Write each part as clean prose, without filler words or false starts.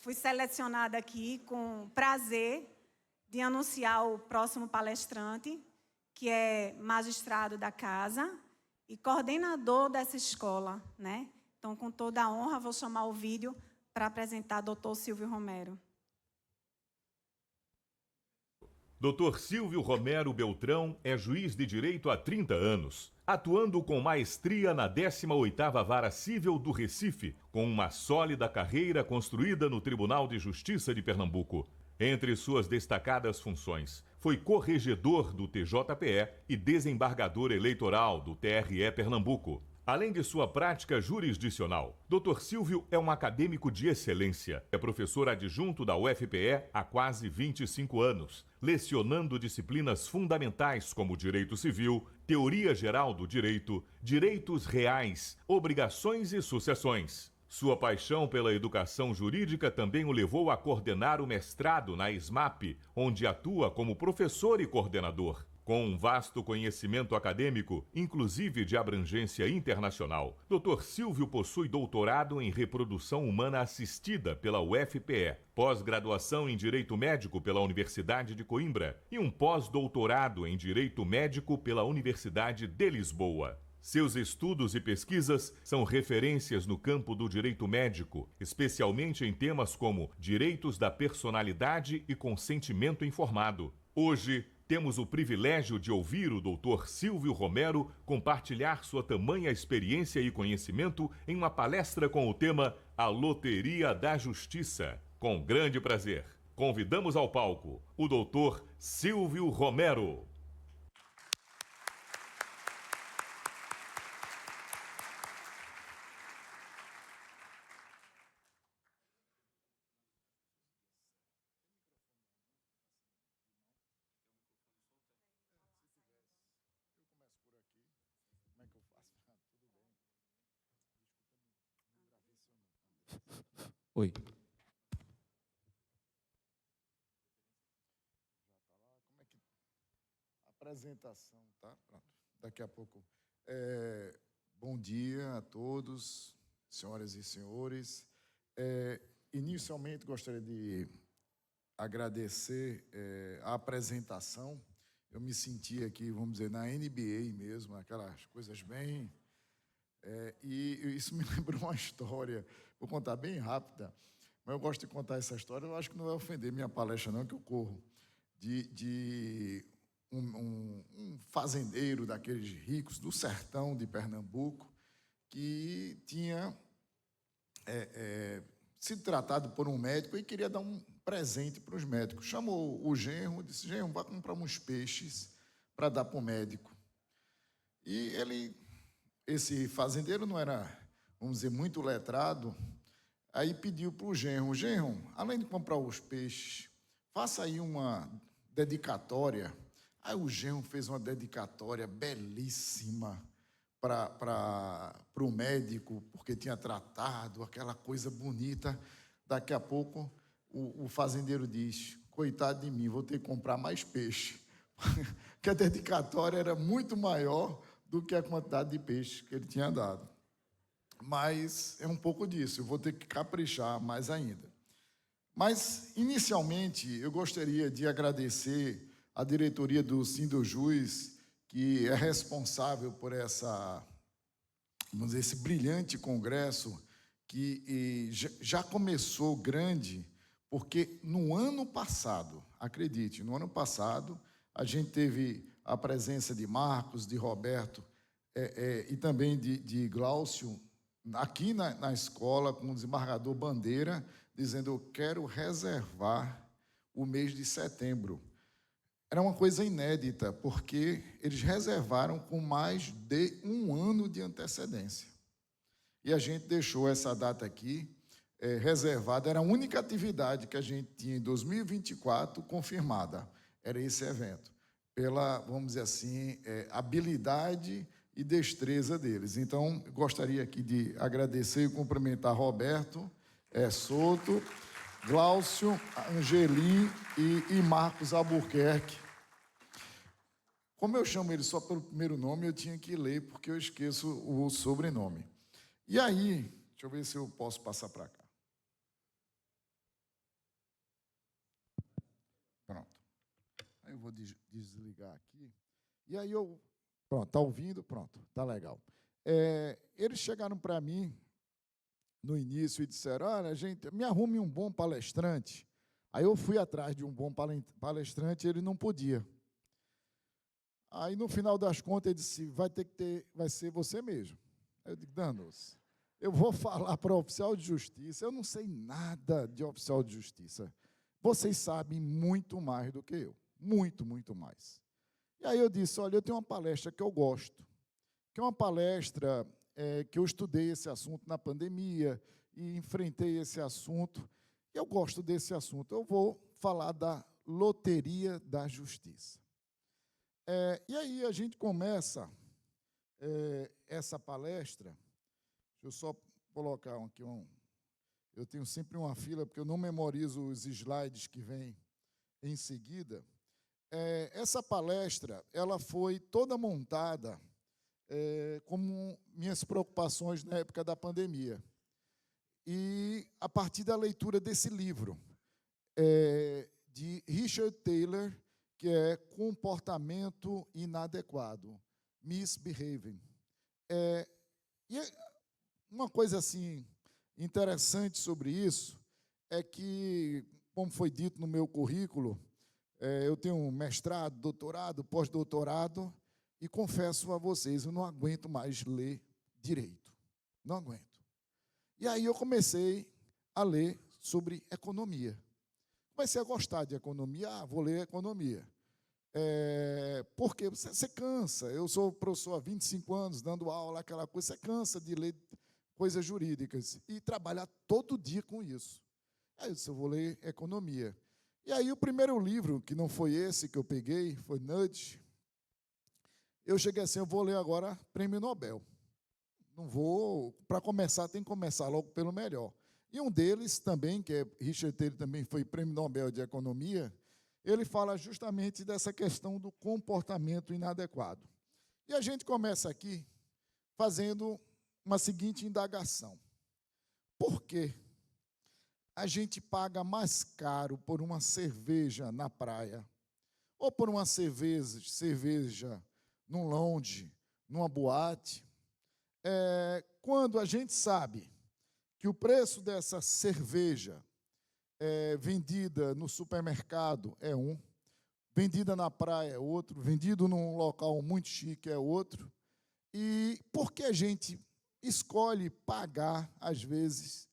fui selecionada aqui com prazer de anunciar o próximo palestrante, que é magistrado da casa e coordenador dessa escola, né? Então, com toda a honra, vou chamar o vídeo para apresentar o Dr. Silvio Romero. Dr. Silvio Romero Beltrão é juiz de direito há 30 anos, atuando com maestria na 18ª Vara Cível do Recife, com uma sólida carreira construída no Tribunal de Justiça de Pernambuco. Entre suas destacadas funções, foi corregedor do TJPE e desembargador eleitoral do TRE Pernambuco. Além de sua prática jurisdicional, Dr. Silvio é um acadêmico de excelência. É professor adjunto da UFPE há quase 25 anos, lecionando disciplinas fundamentais como Direito Civil, Teoria Geral do Direito, Direitos Reais, Obrigações e Sucessões. Sua paixão pela educação jurídica também o levou a coordenar o mestrado na SMAP, onde atua como professor e coordenador. Com um vasto conhecimento acadêmico, inclusive de abrangência internacional, Dr. Silvio possui doutorado em reprodução humana assistida pela UFPE, pós-graduação em Direito Médico pela Universidade de Coimbra e um pós-doutorado em Direito Médico pela Universidade de Lisboa. Seus estudos e pesquisas são referências no campo do direito médico, especialmente em temas como direitos da personalidade e consentimento informado. Hoje, temos o privilégio de ouvir o Dr. Silvio Romero compartilhar sua tamanha experiência e conhecimento em uma palestra com o tema A Loteria da Justiça. Com grande prazer, convidamos ao palco o Dr. Silvio Romero. Oi. Como é que... Apresentação, tá? Pronto. Daqui a pouco. Bom dia a todos, senhoras e senhores. Inicialmente, gostaria de agradecer a apresentação. Eu me senti aqui, vamos dizer, na NBA mesmo, aquelas coisas bem... e isso me lembrou uma história, vou contar bem rápida, mas eu gosto de contar essa história, eu acho que não vai ofender minha palestra não, que eu corro, de um fazendeiro daqueles ricos do sertão de Pernambuco, que tinha sido tratado por um médico e queria dar um presente para os médicos. Chamou o genro, disse, genro, vai comprar uns peixes para dar para o médico. E esse fazendeiro não era, vamos dizer, muito letrado, aí pediu para o genro, além de comprar os peixes, faça aí uma dedicatória. Aí o genro fez uma dedicatória belíssima para o médico, porque tinha tratado aquela coisa bonita. Daqui a pouco o fazendeiro diz, coitado de mim, vou ter que comprar mais peixe, porque a dedicatória era muito maior do que a quantidade de peixe que ele tinha dado. Mas é um pouco disso, eu vou ter que caprichar mais ainda. Mas, inicialmente, eu gostaria de agradecer a diretoria do Sindojus, que é responsável por vamos dizer, esse brilhante congresso, que já começou grande, porque no ano passado, acredite, no ano passado, a gente teve a presença de Marcos, de Roberto e também de Glaucio, aqui na escola, com o desembargador Bandeira, dizendo, eu quero reservar o mês de setembro. Era uma coisa inédita, porque eles reservaram com mais de um ano de antecedência. E a gente deixou essa data aqui reservada, era a única atividade que a gente tinha em 2024 confirmada, era esse evento, pela, vamos dizer assim, habilidade e destreza deles. Então, gostaria aqui de agradecer e cumprimentar Roberto Souto, Glaucio, Angelim e Marcos Albuquerque. Como eu chamo ele só pelo primeiro nome, eu tinha que ler, porque eu esqueço o sobrenome. E aí, deixa eu ver se eu posso passar para cá. vou desligar aqui. E aí eu... Pronto, está ouvindo? Pronto, está legal. Eles chegaram para mim no início e disseram, olha, gente, me arrume um bom palestrante. Aí eu fui atrás de um bom palestrante e ele não podia. Aí, no final das contas, ele disse, vai ser você mesmo. Aí eu digo, danos, eu vou falar para o oficial de justiça, eu não sei nada de oficial de justiça. Vocês sabem muito mais do que eu, muito, muito mais. E aí eu disse, olha, eu tenho uma palestra que eu gosto, que é uma palestra que eu estudei esse assunto na pandemia e enfrentei esse assunto. Eu gosto desse assunto. Eu vou falar da loteria da justiça. E aí a gente começa essa palestra. Deixa eu só colocar aqui eu tenho sempre uma fila, porque eu não memorizo os slides que vêm em seguida. Essa palestra ela foi toda montada como minhas preocupações na época da pandemia. E a partir da leitura desse livro, de Richard Taylor, que é Comportamento Inadequado, Misbehaving. E uma coisa assim interessante sobre isso é que, como foi dito no meu currículo, eu tenho um mestrado, doutorado, pós-doutorado, e confesso a vocês, eu não aguento mais ler direito. Não aguento. E aí eu comecei a ler sobre economia. Comecei a gostar de economia, vou ler economia. Porque você cansa. Eu sou professor há 25 anos, dando aula, aquela coisa, você cansa de ler coisas jurídicas e trabalhar todo dia com isso. Aí eu disse, eu vou ler economia. E aí o primeiro livro, que não foi esse que eu peguei, foi Nudge. Eu cheguei assim, eu vou ler agora Prêmio Nobel. Não vou, para começar, tem que começar logo pelo melhor. E um deles também, que é Richard Taylor, também foi Prêmio Nobel de Economia, ele fala justamente dessa questão do comportamento inadequado. E a gente começa aqui fazendo uma seguinte indagação. Por que a gente paga mais caro por uma cerveja na praia, ou por uma cerveja num lounge, numa boate, quando a gente sabe que o preço dessa cerveja vendida no supermercado é um, vendida na praia é outro, vendido num local muito chique é outro, e por que a gente escolhe pagar, às vezes,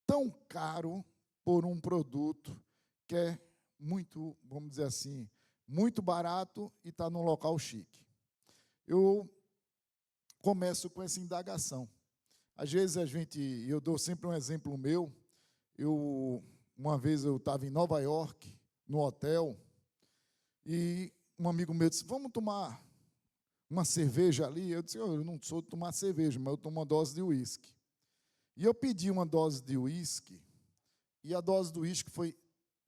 tão caro por um produto que é muito, vamos dizer assim, muito barato e está num local chique? Eu começo com essa indagação. Às vezes eu dou sempre um exemplo meu, uma vez eu estava em Nova York, no hotel, e um amigo meu disse, vamos tomar uma cerveja ali? Eu disse, eu não sou de tomar cerveja, mas eu tomo uma dose de uísque. E eu pedi uma dose de uísque, e a dose do uísque foi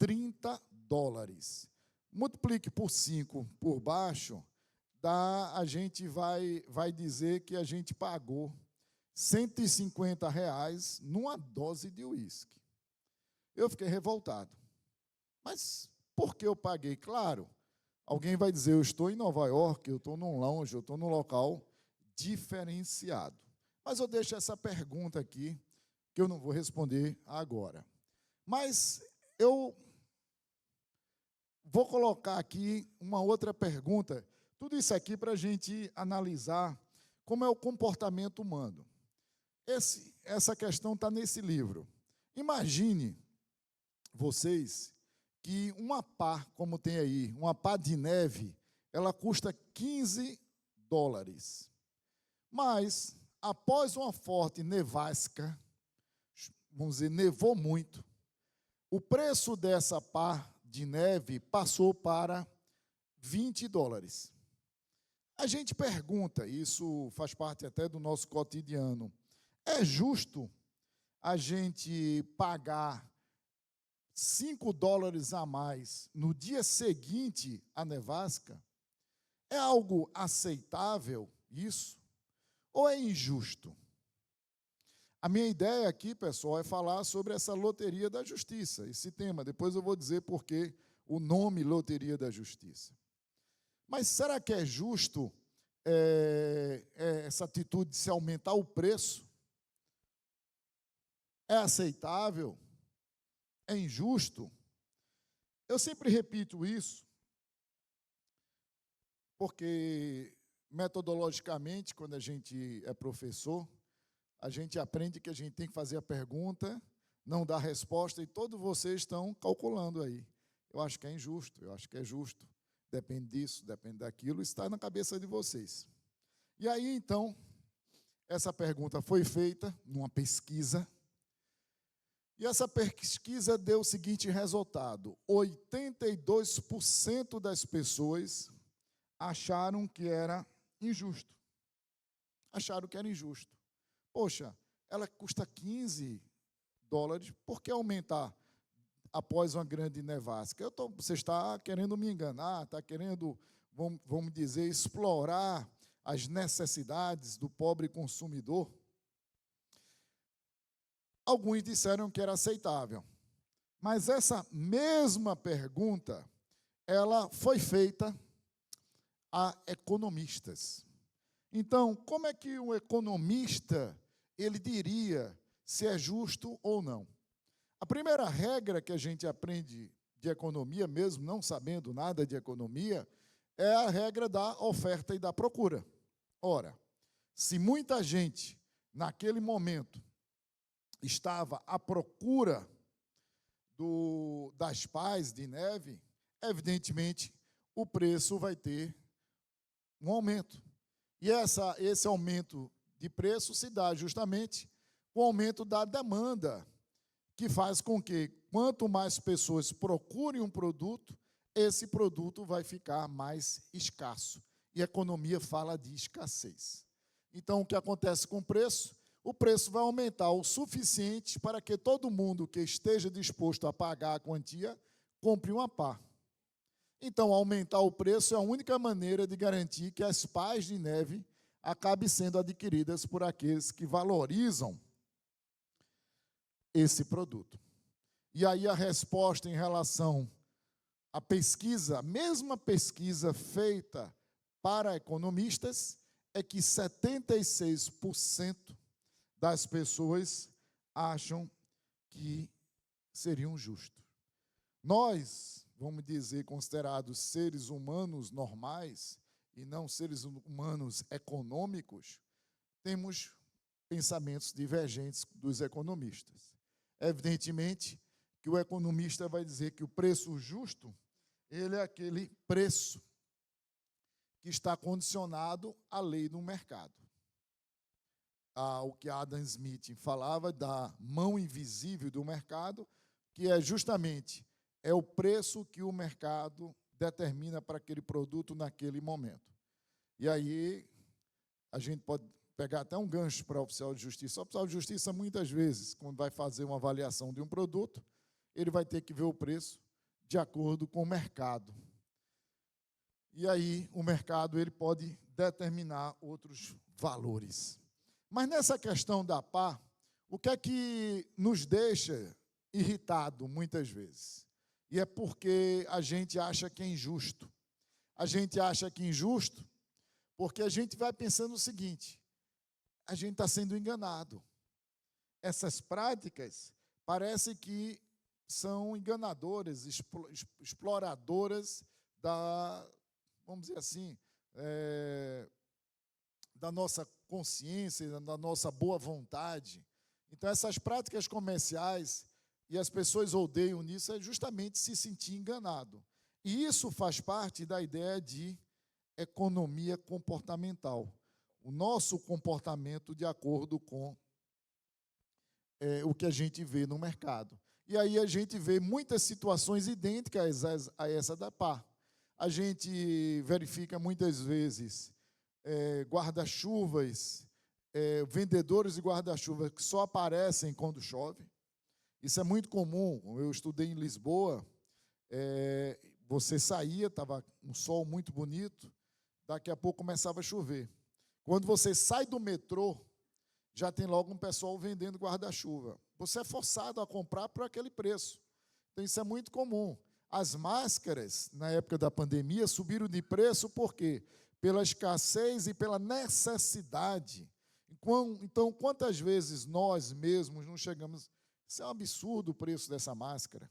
$30. Multiplique por 5 por baixo, a gente vai dizer que a gente pagou R$150 numa dose de uísque. Eu fiquei revoltado. Mas por que eu paguei? Claro, alguém vai dizer, eu estou em Nova York, eu estou num lounge, eu estou num local diferenciado. Mas eu deixo essa pergunta aqui, que eu não vou responder agora. Mas eu vou colocar aqui uma outra pergunta. Tudo isso aqui para a gente analisar como é o comportamento humano. Essa questão está nesse livro. Imagine vocês que uma pá, como tem aí, uma pá de neve, ela custa $15. Mas, após uma forte nevasca, vamos dizer, nevou muito, o preço dessa pá de neve passou para $20. A gente pergunta, isso faz parte até do nosso cotidiano, é justo a gente pagar $5 a mais no dia seguinte à nevasca? É algo aceitável isso? Ou é injusto? A minha ideia aqui, pessoal, é falar sobre essa loteria da justiça, esse tema. Depois eu vou dizer por que o nome Loteria da Justiça. Mas será que é justo essa atitude de se aumentar o preço? É aceitável? É injusto? Eu sempre repito isso, porque metodologicamente, quando a gente é professor, a gente aprende que a gente tem que fazer a pergunta, não dar resposta, e todos vocês estão calculando aí. Eu acho que é injusto, eu acho que é justo. Depende disso, depende daquilo, está na cabeça de vocês. E aí, então, essa pergunta foi feita numa pesquisa, e essa pesquisa deu o seguinte resultado: 82% das pessoas acharam que era injusto. Acharam que era injusto. Poxa, ela custa $15, por que aumentar após uma grande nevasca? Você está querendo me enganar, está querendo, vamos dizer, explorar as necessidades do pobre consumidor? Alguns disseram que era aceitável, mas essa mesma pergunta, ela foi feita a economistas. Então, como é que um economista, ele diria se é justo ou não? A primeira regra que a gente aprende de economia, mesmo não sabendo nada de economia, é a regra da oferta e da procura. Ora, se muita gente, naquele momento, estava à procura das pás de neve, evidentemente, o preço vai ter um aumento. E esse aumento de preço se dá justamente com o aumento da demanda, que faz com que, quanto mais pessoas procurem um produto, esse produto vai ficar mais escasso. E a economia fala de escassez. Então, o que acontece com o preço? O preço vai aumentar o suficiente para que todo mundo que esteja disposto a pagar a quantia compre uma pá. Então, aumentar o preço é a única maneira de garantir que as pás de neve acabem sendo adquiridas por aqueles que valorizam esse produto. E aí a resposta em relação à pesquisa, a mesma pesquisa feita para economistas, é que 76% das pessoas acham que seriam justos. Nós, vamos dizer, considerados seres humanos normais e não seres humanos econômicos, temos pensamentos divergentes dos economistas. Evidentemente que o economista vai dizer que o preço justo, ele é aquele preço que está condicionado à lei do mercado. O que Adam Smith falava da mão invisível do mercado, que é justamente o preço que o mercado determina para aquele produto naquele momento. E aí a gente pode pegar até um gancho para o oficial de justiça. O oficial de justiça, muitas vezes, quando vai fazer uma avaliação de um produto, ele vai ter que ver o preço de acordo com o mercado. E aí o mercado ele pode determinar outros valores. Mas nessa questão da pá, o que é que nos deixa irritado muitas vezes? E é porque a gente acha que é injusto. A gente acha que é injusto porque a gente vai pensando o seguinte: a gente está sendo enganado. Essas práticas parecem que são enganadoras, exploradoras vamos dizer assim, da nossa consciência, da nossa boa vontade. Então, essas práticas comerciais, e as pessoas odeiam nisso, é justamente se sentir enganado. E isso faz parte da ideia de economia comportamental. O nosso comportamento de acordo com o que a gente vê no mercado. E aí a gente vê muitas situações idênticas a essa da pá. A gente verifica muitas vezes guarda-chuvas, vendedores de guarda-chuvas que só aparecem quando chove. Isso é muito comum. Eu estudei em Lisboa, você saía, estava um sol muito bonito, daqui a pouco começava a chover. Quando você sai do metrô, já tem logo um pessoal vendendo guarda-chuva. Você é forçado a comprar por aquele preço. Então, isso é muito comum. As máscaras, na época da pandemia, subiram de preço por quê? Pela escassez e pela necessidade. Então, quantas vezes nós mesmos não chegamos... Isso é um absurdo o preço dessa máscara.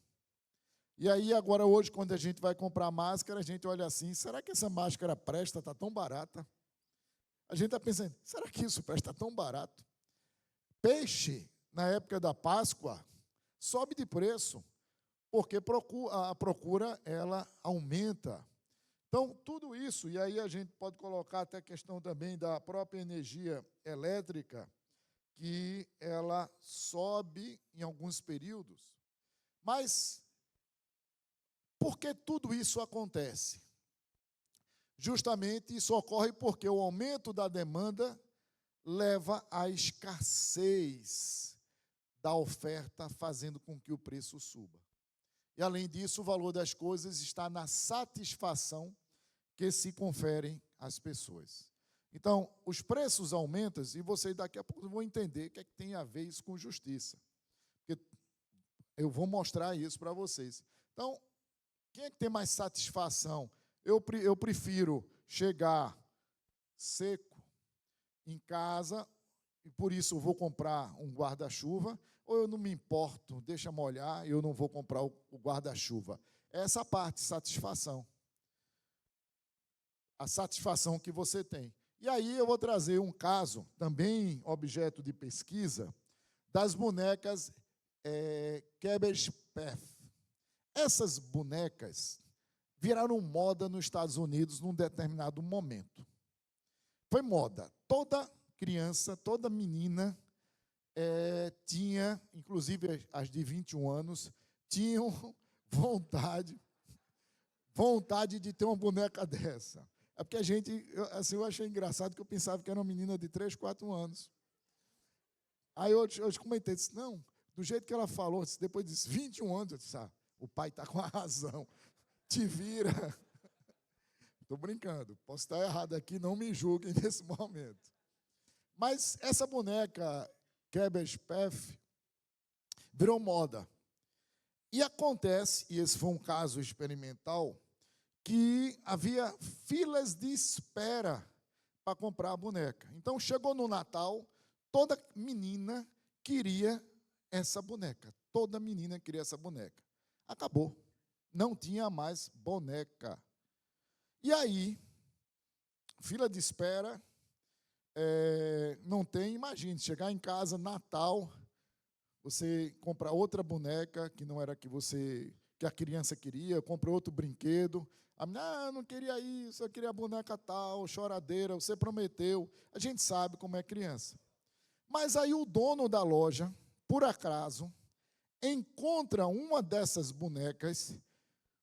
E aí, agora, hoje, quando a gente vai comprar máscara, a gente olha assim, será que essa máscara presta? Está tão barata. A gente está pensando, será que isso presta? Está tão barato. Peixe, na época da Páscoa, sobe de preço, porque a procura ela aumenta. Então, tudo isso, e aí a gente pode colocar até a questão também da própria energia elétrica, que ela sobe em alguns períodos. Mas, por que tudo isso acontece? Justamente isso ocorre porque o aumento da demanda leva à escassez da oferta, fazendo com que o preço suba. E, além disso, o valor das coisas está na satisfação que se conferem às pessoas. Então, os preços aumentam, e vocês daqui a pouco vão entender o que é que tem a ver isso com justiça. Porque eu vou mostrar isso para vocês. Então, quem é que tem mais satisfação? Eu prefiro chegar seco em casa, e por isso eu vou comprar um guarda-chuva, ou eu não me importo, deixa molhar, eu não vou comprar o guarda-chuva. Essa parte, satisfação. A satisfação que você tem. E aí eu vou trazer um caso, também objeto de pesquisa, das bonecas Cabbage Patch. Essas bonecas viraram moda nos Estados Unidos num determinado momento. Foi moda. Toda criança, toda menina tinha, inclusive as de 21 anos, tinham vontade de ter uma boneca dessa. É porque a gente, eu achei engraçado que eu pensava que era uma menina de 3, 4 anos. Aí eu comentei, disse, não, do jeito que ela falou, depois disse 21 anos, eu disse, o pai está com a razão, te vira. Estou brincando, posso estar errado aqui, não me julguem nesse momento. Mas essa boneca Cabbage Patch virou moda. E acontece, e esse foi um caso experimental, que havia filas de espera para comprar a boneca. Então, chegou no Natal, toda menina queria essa boneca. Toda menina queria essa boneca. Acabou. Não tinha mais boneca. E aí, fila de espera, não tem, imagine, chegar em casa, Natal, você compra outra boneca, que não era que a criança queria, compra outro brinquedo. A menina, não queria isso, eu queria a boneca tal, choradeira, você prometeu. A gente sabe como é criança. Mas aí o dono da loja, por acaso, encontra uma dessas bonecas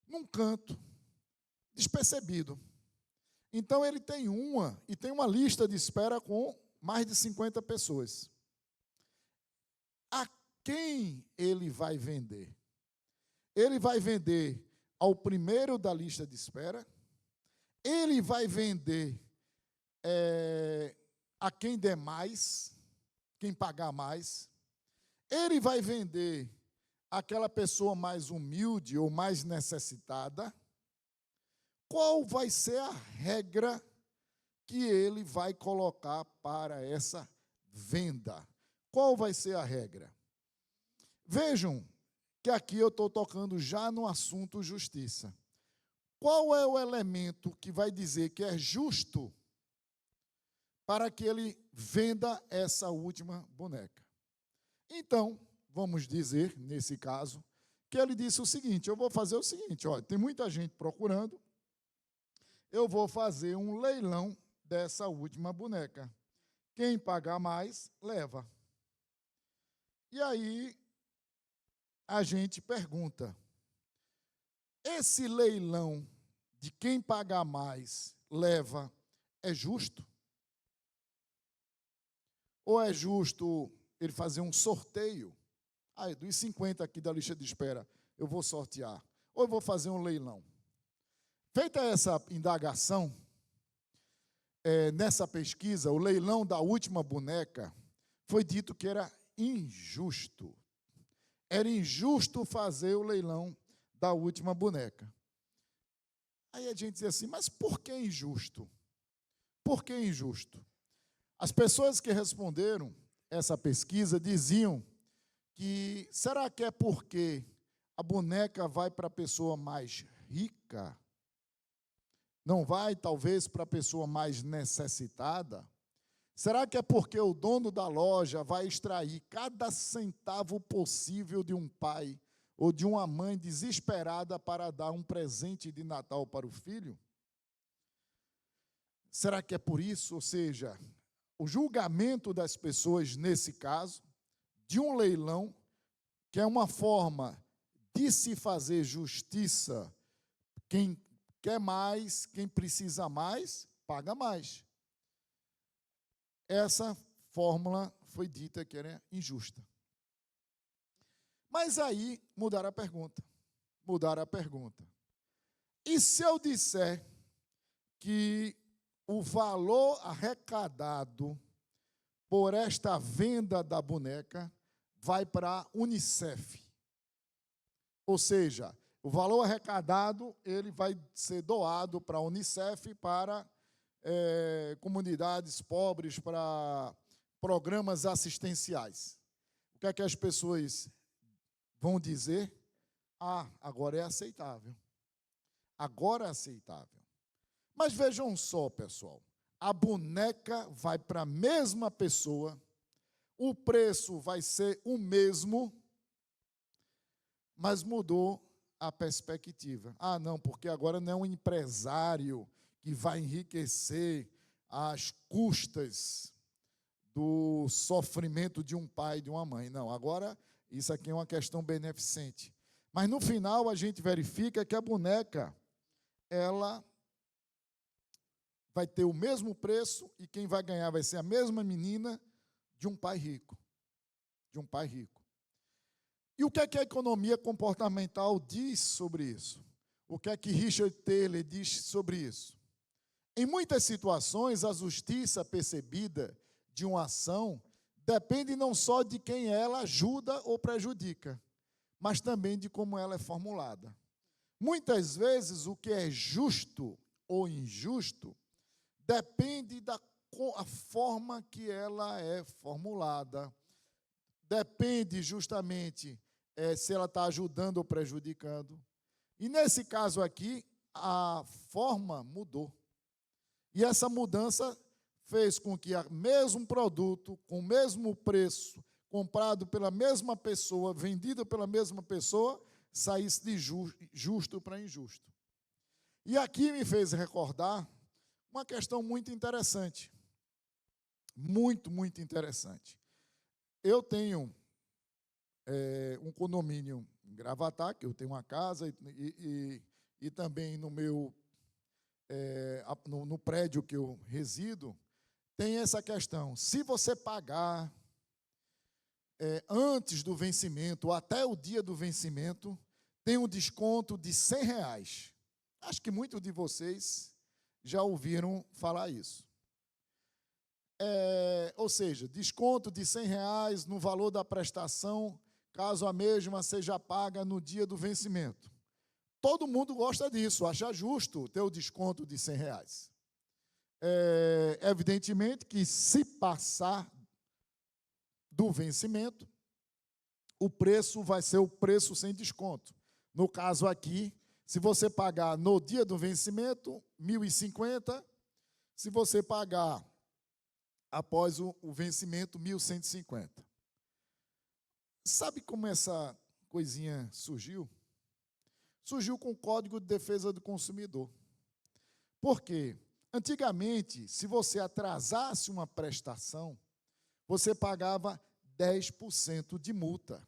num canto, despercebido. Então, ele tem uma lista de espera com mais de 50 pessoas. A quem ele vai vender? Ele vai vender ao primeiro da lista de espera, ele vai vender a quem der mais, quem pagar mais, ele vai vender aquela pessoa mais humilde ou mais necessitada. Qual vai ser a regra que ele vai colocar para essa venda? Qual vai ser a regra? Vejam que aqui eu estou tocando já no assunto justiça. Qual é o elemento que vai dizer que é justo para que ele venda essa última boneca? Então, vamos dizer, nesse caso, que ele disse o seguinte, eu vou fazer o seguinte, olha, tem muita gente procurando, eu vou fazer um leilão dessa última boneca. Quem pagar mais, leva. E aí, a gente pergunta, esse leilão de quem pagar mais, leva, é justo? Ou é justo ele fazer um sorteio? Dos 50 aqui da lista de espera, eu vou sortear. Ou eu vou fazer um leilão? Feita essa indagação, nessa pesquisa, o leilão da última boneca, foi dito que era injusto. Era injusto fazer o leilão da última boneca. Aí a gente diz assim, mas por que injusto? Por que injusto? As pessoas que responderam essa pesquisa diziam que, será que é porque a boneca vai para a pessoa mais rica? Não vai, talvez, para a pessoa mais necessitada? Será que é porque o dono da loja vai extrair cada centavo possível de um pai ou de uma mãe desesperada para dar um presente de Natal para o filho? Será que é por isso? Ou seja, o julgamento das pessoas, nesse caso, de um leilão, que é uma forma de se fazer justiça, quem quer mais, quem precisa mais, paga mais. Essa fórmula foi dita que era injusta. Mas aí mudaram a pergunta. Mudaram a pergunta. E se eu disser que o valor arrecadado por esta venda da boneca vai para a Unicef? Ou seja, o valor arrecadado ele vai ser doado para a Unicef, para comunidades pobres, para programas assistenciais. O que é que as pessoas vão dizer? Ah, agora é aceitável. Agora é aceitável. Mas vejam só, pessoal, a boneca vai para a mesma pessoa, o preço vai ser o mesmo, mas mudou a perspectiva. Ah, não, porque agora não é um empresário que vai enriquecer às custas do sofrimento de um pai e de uma mãe. Não, agora isso aqui é uma questão beneficente. Mas no final a gente verifica que a boneca, ela vai ter o mesmo preço e quem vai ganhar vai ser a mesma menina de um pai rico. De um pai rico. E o que é que a economia comportamental diz sobre isso? O que é que Richard Thaler diz sobre isso? Em muitas situações, a justiça percebida de uma ação depende não só de quem ela ajuda ou prejudica, mas também de como ela é formulada. Muitas vezes, o que é justo ou injusto depende da forma que ela é formulada. Depende justamente se ela está ajudando ou prejudicando. E nesse caso aqui, a forma mudou. E essa mudança fez com que o mesmo produto, com o mesmo preço, comprado pela mesma pessoa, vendido pela mesma pessoa, saísse de justo para injusto. E aqui me fez recordar uma questão muito interessante. Muito, muito interessante. Eu tenho um condomínio em Gravatá, que eu tenho uma casa, e também no meu no prédio que eu resido, tem essa questão. Se você pagar antes do vencimento, ou até o dia do vencimento, tem um desconto de R$100. Acho que muitos de vocês já ouviram falar isso. Ou seja, desconto de R$100 no valor da prestação, caso a mesma seja paga no dia do vencimento. Todo mundo gosta disso, acha justo ter o desconto de R$100. Evidentemente que, se passar do vencimento, o preço vai ser o preço sem desconto. No caso aqui, se você pagar no dia do vencimento, R$1.050. Se você pagar após o vencimento, R$1.150. Sabe como essa coisinha surgiu? Surgiu com o Código de Defesa do Consumidor. Por quê? Antigamente, se você atrasasse uma prestação, você pagava 10% de multa.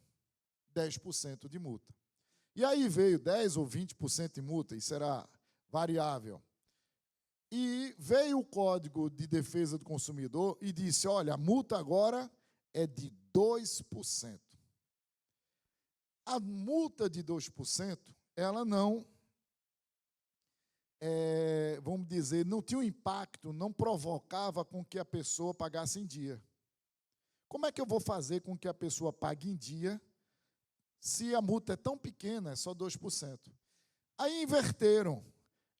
10% de multa. E aí veio 10% ou 20% de multa, isso era variável. E veio o Código de Defesa do Consumidor e disse, olha, a multa agora é de 2%. A multa de 2%, ela não, vamos dizer, não tinha um impacto, não provocava com que a pessoa pagasse em dia. Como é que eu vou fazer com que a pessoa pague em dia se a multa é tão pequena, é só 2%. Aí inverteram.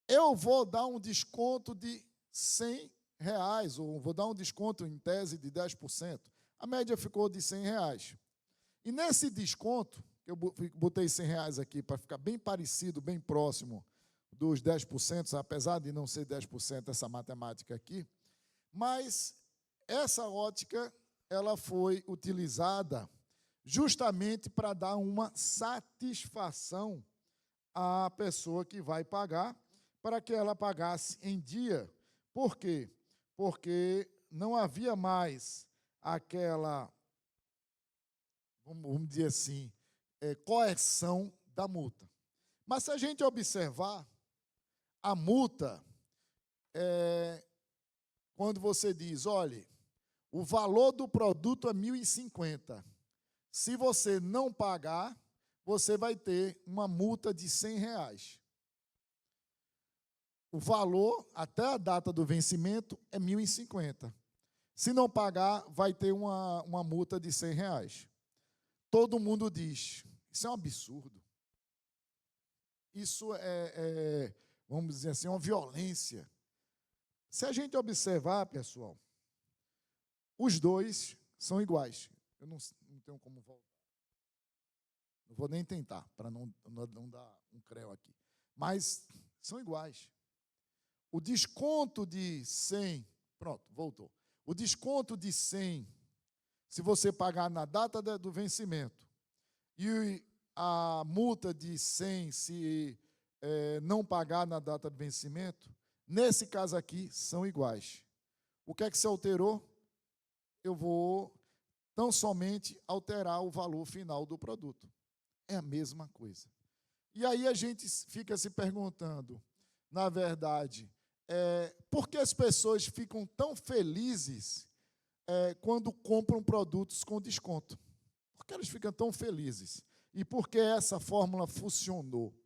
Eu vou dar um desconto de R$100, ou vou dar um desconto, em tese, de 10%. A média ficou de R$100. E nesse desconto, eu botei R$100 aqui para ficar bem parecido, bem próximo dos 10%, apesar de não ser 10% essa matemática aqui, mas essa ótica ela foi utilizada justamente para dar uma satisfação à pessoa que vai pagar, para que ela pagasse em dia. Por quê? Porque não havia mais aquela, vamos dizer assim, coerção da multa. Mas se a gente observar, a multa, quando você diz, olha, o valor do produto é 1.050. Se você não pagar, você vai ter uma multa de R$100. O valor, até a data do vencimento, é 1.050. Se não pagar, vai ter uma multa de R$100. Todo mundo diz, isso é um absurdo. Isso vamos dizer assim, uma violência. Se a gente observar, pessoal, os dois são iguais. Eu não tenho como voltar. Não vou nem tentar, para não dar um creu aqui. Mas são iguais. O desconto de 100, pronto, voltou. O desconto de 100, se você pagar na data do vencimento, e a multa de 100, se não pagar na data do vencimento, nesse caso aqui, são iguais. O que é que se alterou? Eu vou tão somente alterar o valor final do produto. É a mesma coisa. E aí a gente fica se perguntando, na verdade, por que as pessoas ficam tão felizes quando compram produtos com desconto? Por que elas ficam tão felizes? E por que essa fórmula funcionou?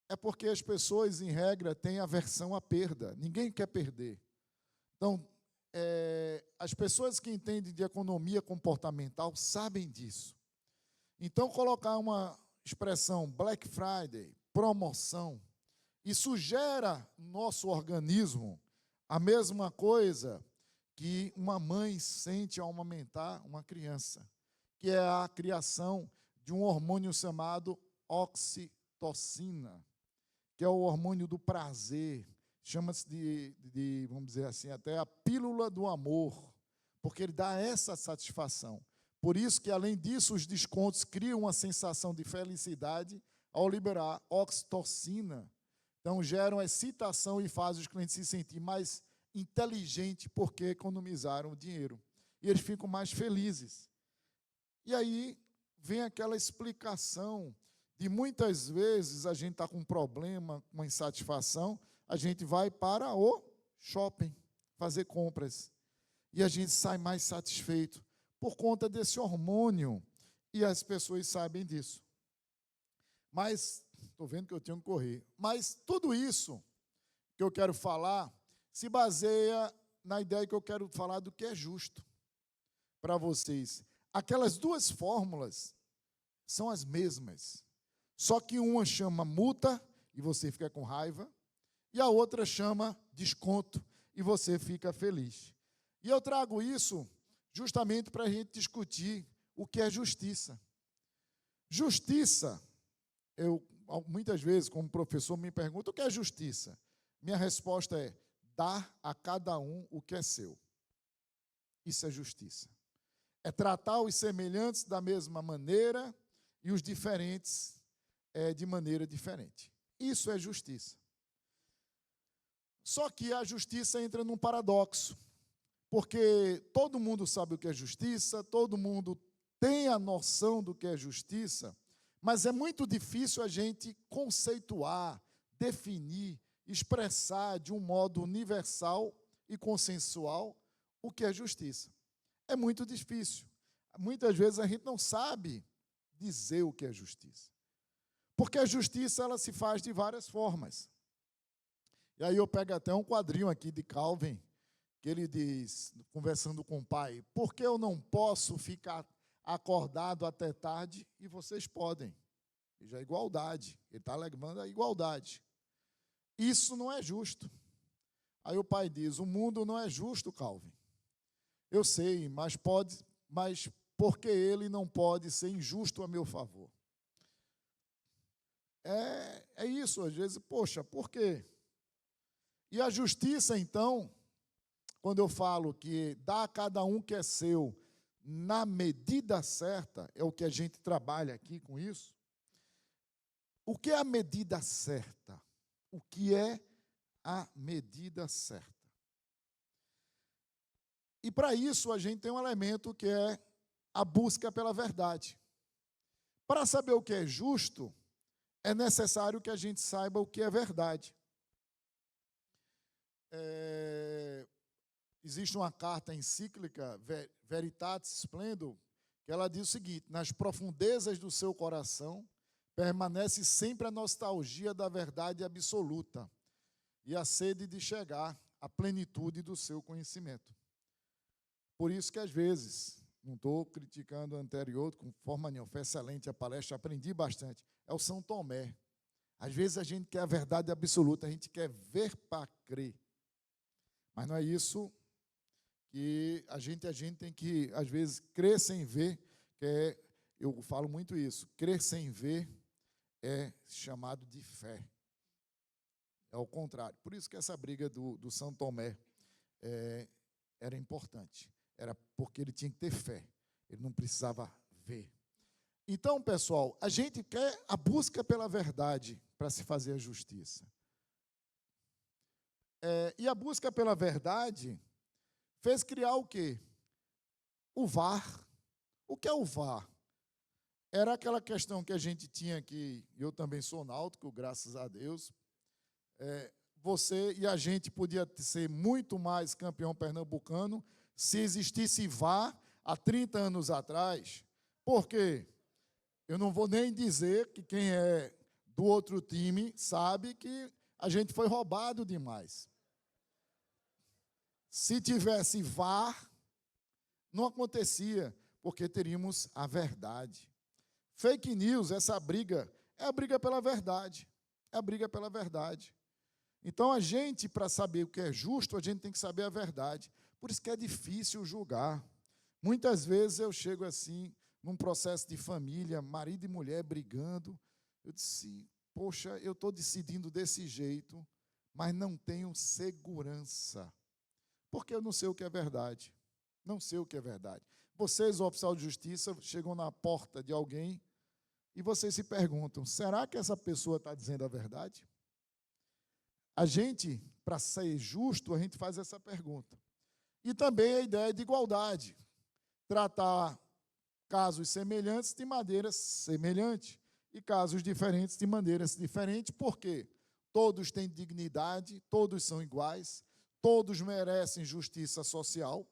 É porque as pessoas, em regra, têm aversão à perda. Ninguém quer perder. Então, as pessoas que entendem de economia comportamental sabem disso. Então, colocar uma expressão Black Friday, promoção, isso gera no nosso organismo a mesma coisa que uma mãe sente ao amamentar uma criança, que é a criação de um hormônio chamado oxitocina, que é o hormônio do prazer. Chama-se de, vamos dizer assim, até a pílula do amor, porque ele dá essa satisfação. Por isso que, além disso, os descontos criam uma sensação de felicidade ao liberar oxitocina. Então, geram excitação e fazem os clientes se sentir mais inteligentes porque economizaram dinheiro. E eles ficam mais felizes. E aí vem aquela explicação de muitas vezes a gente está com um problema, uma insatisfação, a gente vai para o shopping fazer compras. E a gente sai mais satisfeito por conta desse hormônio. E as pessoas sabem disso. Mas, estou vendo que eu tenho que correr. Mas tudo isso que eu quero falar se baseia na ideia que eu quero falar do que é justo para vocês. Aquelas duas fórmulas são as mesmas. Só que uma chama multa e você fica com raiva, e a outra chama desconto e você fica feliz. E eu trago isso justamente para a gente discutir o que é justiça. Justiça, muitas vezes, como professor, me pergunta o que é justiça. Minha resposta é dar a cada um o que é seu. Isso é justiça. É tratar os semelhantes da mesma maneira e os diferentes de maneira diferente. Isso é justiça. Só que a justiça entra num paradoxo, porque todo mundo sabe o que é justiça, todo mundo tem a noção do que é justiça, mas é muito difícil a gente conceituar, definir, expressar de um modo universal e consensual o que é justiça. É muito difícil. Muitas vezes a gente não sabe dizer o que é justiça. Porque a justiça ela se faz de várias formas. E aí eu pego até um quadrinho aqui de Calvin, que ele diz, conversando com o pai, por que eu não posso ficar acordado até tarde e vocês podem. Veja a igualdade. Ele está alegando a igualdade. Isso não é justo. Aí o pai diz, o mundo não é justo, Calvin. Eu sei, mas por que ele não pode ser injusto a meu favor? É isso, às vezes, poxa, por quê? E a justiça, então, quando eu falo que dá a cada um que é seu na medida certa, é o que a gente trabalha aqui com isso. O que é a medida certa? O que é a medida certa? E para isso a gente tem um elemento que é a busca pela verdade. Para saber o que é justo, é necessário que a gente saiba o que é verdade. Existe uma carta encíclica, Veritatis Splendor, que ela diz o seguinte: nas profundezas do seu coração permanece sempre a nostalgia da verdade absoluta e a sede de chegar à plenitude do seu conhecimento. Por isso que, às vezes, não estou criticando o anterior, com forma nenhuma, foi excelente a palestra, aprendi bastante, é o São Tomé. Às vezes a gente quer a verdade absoluta, a gente quer ver para crer. Mas não é isso que a gente tem que, às vezes, crer sem ver, eu falo muito isso, crer sem ver é chamado de fé. É o contrário. Por isso que essa briga do São Tomé era importante. Era porque ele tinha que ter fé. Ele não precisava ver. Então, pessoal, a gente quer a busca pela verdade para se fazer a justiça. E a busca pela verdade fez criar o quê? O VAR. O que é o VAR? Era aquela questão que a gente tinha aqui, eu também sou náutico, graças a Deus. Você e a gente podia ser muito mais campeão pernambucano se existisse VAR há 30 anos atrás. Por quê? Eu não vou nem dizer que quem é do outro time sabe que a gente foi roubado demais. Se tivesse VAR, não acontecia, porque teríamos a verdade. Fake news, essa briga, é a briga pela verdade. É a briga pela verdade. Então, a gente, para saber o que é justo, a gente tem que saber a verdade. Por isso que é difícil julgar. Muitas vezes eu chego assim, num processo de família, marido e mulher brigando. Eu disse, poxa, eu estou decidindo desse jeito, mas não tenho segurança. Porque eu não sei o que é verdade. Não sei o que é verdade. Vocês, o oficial de justiça, chegam na porta de alguém e vocês se perguntam, será que essa pessoa está dizendo a verdade? A gente, para ser justo, a gente faz essa pergunta. E também a ideia de igualdade. Tratar casos semelhantes de maneira semelhante e casos diferentes de maneiras diferentes, porque todos têm dignidade, todos são iguais, todos merecem justiça social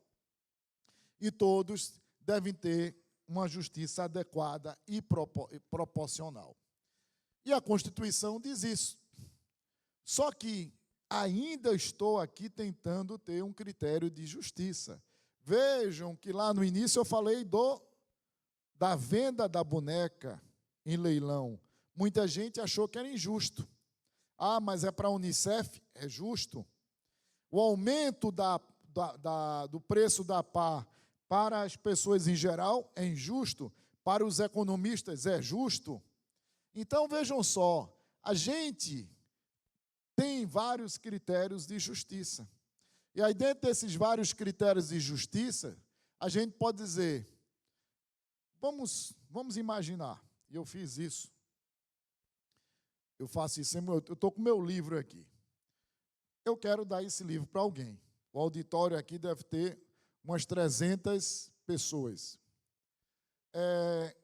e todos devem ter uma justiça adequada e proporcional. E a Constituição diz isso. Só que ainda estou aqui tentando ter um critério de justiça. Vejam que lá no início eu falei da venda da boneca em leilão. Muita gente achou que era injusto. Ah, mas é para a Unicef? É justo. O aumento do preço da pá para as pessoas em geral é injusto. Para os economistas é justo. Então, vejam só, a gente tem vários critérios de justiça. E aí, dentro desses vários critérios de justiça, a gente pode dizer, vamos imaginar, e eu fiz isso, eu faço isso, eu estou com o meu livro aqui. Eu quero dar esse livro para alguém. O auditório aqui deve ter umas 300 pessoas.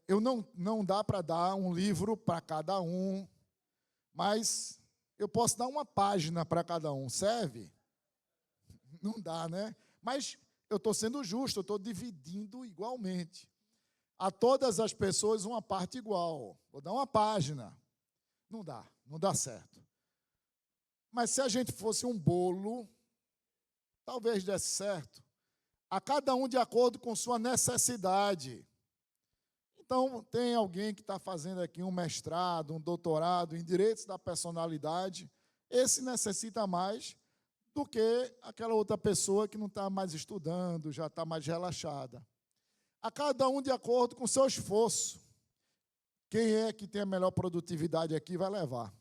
Eu não dá para dar um livro para cada um, mas eu posso dar uma página para cada um. Serve? Não dá, né? Mas eu estou sendo justo, eu estou dividindo igualmente. A todas as pessoas uma parte igual. Vou dar uma página. Não dá certo. Mas se a gente fosse um bolo, talvez desse certo. A cada um de acordo com sua necessidade. Então, tem alguém que está fazendo aqui um mestrado, um doutorado em direitos da personalidade, esse necessita mais do que aquela outra pessoa que não está mais estudando, já está mais relaxada. A cada um de acordo com o seu esforço. Quem é que tem a melhor produtividade aqui vai levar.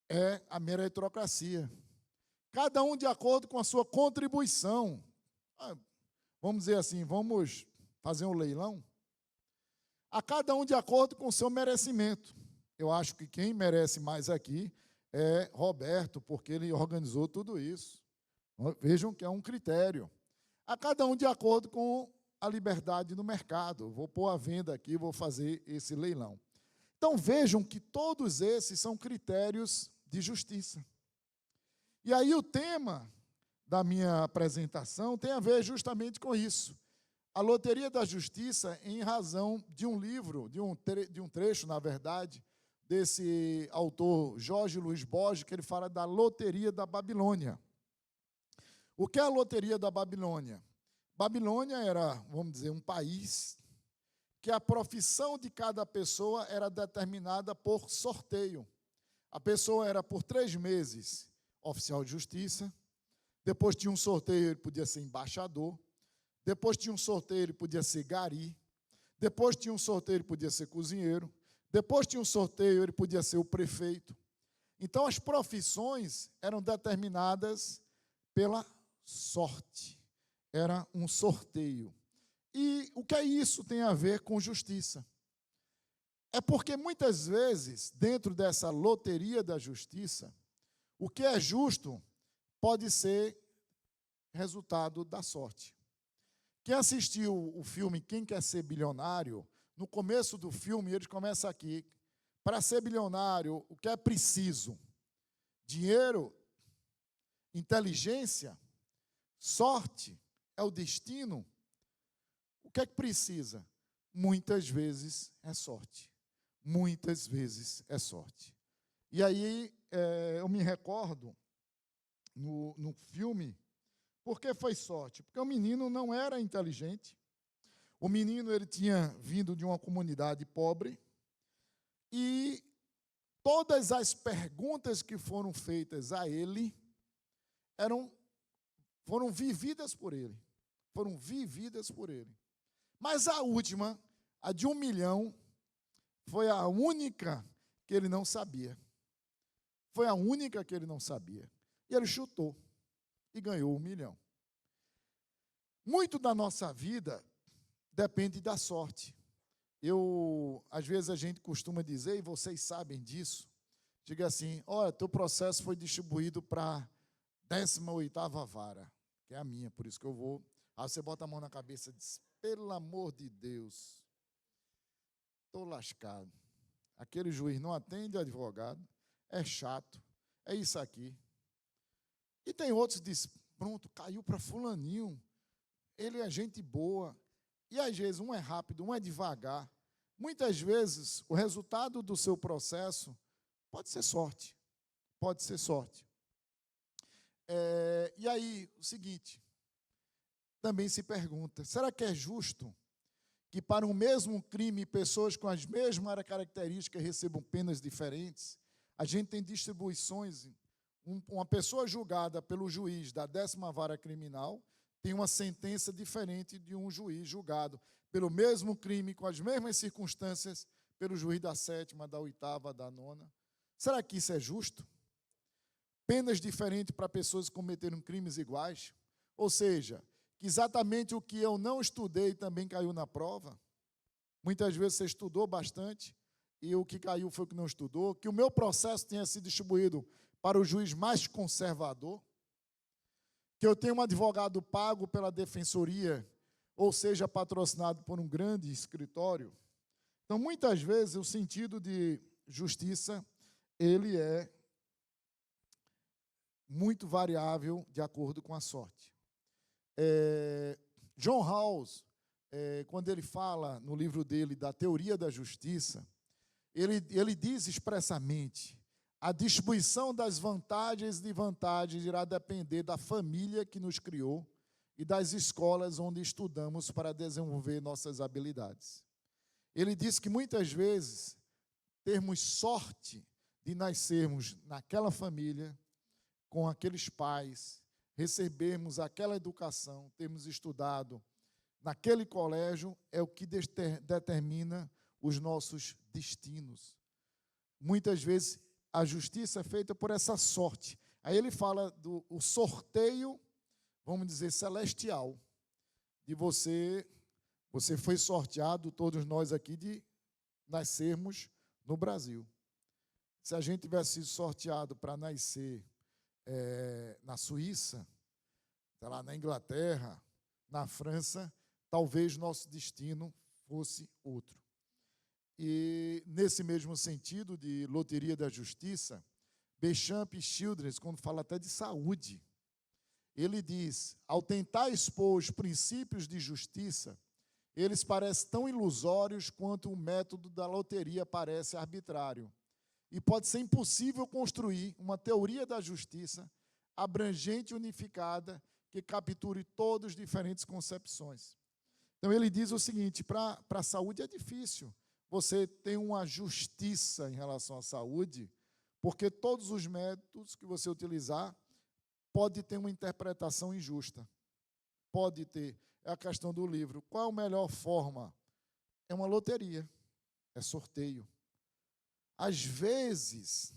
É a meritocracia. Cada um de acordo com a sua contribuição. Vamos dizer assim, vamos fazer um leilão? A cada um de acordo com o seu merecimento. Eu acho que quem merece mais aqui é Roberto, porque ele organizou tudo isso. Vejam que é um critério. A cada um de acordo com a liberdade no mercado. Vou pôr à venda aqui, vou fazer esse leilão. Então, vejam que todos esses são critérios de justiça. E aí o tema da minha apresentação tem a ver justamente com isso. A loteria da justiça, em razão de um livro, de um trecho, na verdade, desse autor Jorge Luiz Borges, que ele fala da loteria da Babilônia. O que é a loteria da Babilônia? Babilônia era, vamos dizer, um país que a profissão de cada pessoa era determinada por sorteio. A pessoa era, por 3 meses, oficial de justiça, depois tinha um sorteio, ele podia ser embaixador, depois tinha um sorteio, ele podia ser gari, depois tinha um sorteio, ele podia ser cozinheiro, depois tinha um sorteio, ele podia ser o prefeito. Então, as profissões eram determinadas pela sorte. Era um sorteio. E o que é isso tem a ver com justiça? É porque, muitas vezes, dentro dessa loteria da justiça, o que é justo pode ser resultado da sorte. Quem assistiu o filme Quem Quer Ser Bilionário, no começo do filme, eles começam aqui, para ser bilionário, o que é preciso? Dinheiro, inteligência, sorte, é o destino. O que é que precisa? Muitas vezes é sorte. Muitas vezes é sorte. E aí, eu me recordo, no filme, por que foi sorte? Porque o menino não era inteligente. O menino ele tinha vindo de uma comunidade pobre e todas as perguntas que foram feitas a ele foram vividas por ele. Foram vividas por ele. Mas a última, a de 1 milhão, foi a única que ele não sabia. Foi a única que ele não sabia. E ele chutou e ganhou 1 milhão. Muito da nossa vida depende da sorte. Às vezes a gente costuma dizer, e vocês sabem disso, diga assim, olha, teu processo foi distribuído para a 18ª vara, que é a minha, por isso que eu vou. Aí você bota a mão na cabeça e diz, pelo amor de Deus, estou lascado. Aquele juiz não atende advogado, é chato, é isso aqui. E tem outros que dizem, pronto, caiu para fulaninho, ele é gente boa. E às vezes um é rápido, um é devagar. Muitas vezes o resultado do seu processo pode ser sorte. Pode ser sorte. E aí, o seguinte, também se pergunta, será que é justo que para um mesmo crime, pessoas com as mesmas características recebam penas diferentes? A gente tem distribuições, uma pessoa julgada pelo juiz da 10ª vara criminal tem uma sentença diferente de um juiz julgado pelo mesmo crime, com as mesmas circunstâncias, pelo juiz da 7ª, da 8ª, da 9ª. Será que isso é justo? Penas diferentes para pessoas que cometeram crimes iguais? Ou seja, que exatamente o que eu não estudei também caiu na prova? Muitas vezes você estudou bastante e o que caiu foi o que não estudou, que o meu processo tenha sido distribuído para o juiz mais conservador, que eu tenho um advogado pago pela defensoria, ou seja, patrocinado por um grande escritório. Então, muitas vezes, o sentido de justiça, ele é muito variável de acordo com a sorte. John Rawls, quando ele fala no livro dele da teoria da justiça, ele diz expressamente, a distribuição das vantagens e desvantagens irá depender da família que nos criou e das escolas onde estudamos para desenvolver nossas habilidades. Ele diz que muitas vezes termos sorte de nascermos naquela família, com aqueles pais, recebermos aquela educação, termos estudado naquele colégio, é o que determina os nossos destinos. Muitas vezes a justiça é feita por essa sorte. Aí ele fala do sorteio, vamos dizer, celestial, de você foi sorteado, todos nós aqui, de nascermos no Brasil. Se a gente tivesse sido sorteado para nascer na Suíça, lá na Inglaterra, na França, talvez nosso destino fosse outro. E, nesse mesmo sentido de loteria da justiça, Beauchamp e Childress, quando fala até de saúde, ele diz, ao tentar expor os princípios de justiça, eles parecem tão ilusórios quanto o método da loteria parece arbitrário. E pode ser impossível construir uma teoria da justiça abrangente e unificada que capture todas as diferentes concepções. Então, ele diz o seguinte, para a saúde é difícil você ter uma justiça em relação à saúde, porque todos os métodos que você utilizar pode ter uma interpretação injusta. Pode ter. É a questão do livro. Qual a melhor forma? É uma loteria, é sorteio. Às vezes,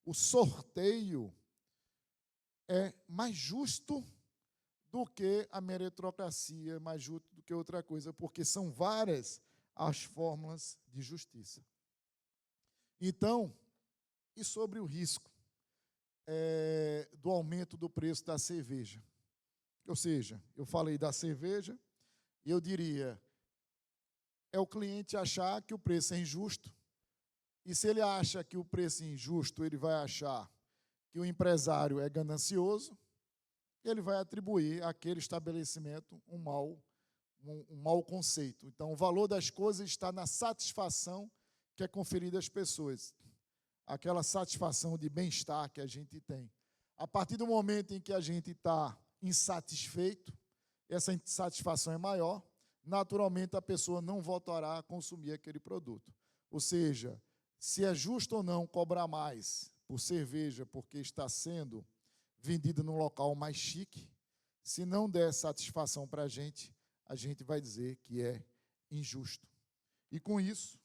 o sorteio é mais justo do que a meritocracia, mais justo do que outra coisa, porque são várias as fórmulas de justiça. Então, e sobre o risco do aumento do preço da cerveja? Ou seja, eu falei da cerveja, e eu diria, é o cliente achar que o preço é injusto, e se ele acha que o preço é injusto, ele vai achar que o empresário é ganancioso, ele vai atribuir àquele estabelecimento um mau conceito. Então, o valor das coisas está na satisfação que é conferida às pessoas, aquela satisfação de bem-estar que a gente tem. A partir do momento em que a gente está insatisfeito, essa insatisfação é maior, naturalmente a pessoa não voltará a consumir aquele produto. Ou seja, se é justo ou não cobrar mais por cerveja porque está sendo vendida num local mais chique, se não der satisfação para a gente vai dizer que é injusto. E com isso,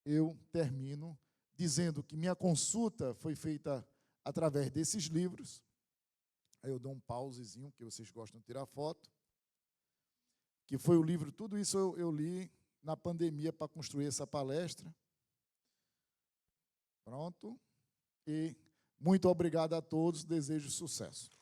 eu termino dizendo que minha consulta foi feita através desses livros. Aí eu dou um pausezinho, porque vocês gostam de tirar foto, que foi o livro, tudo isso eu li na pandemia para construir essa palestra. Pronto. E muito obrigado a todos, desejo sucesso.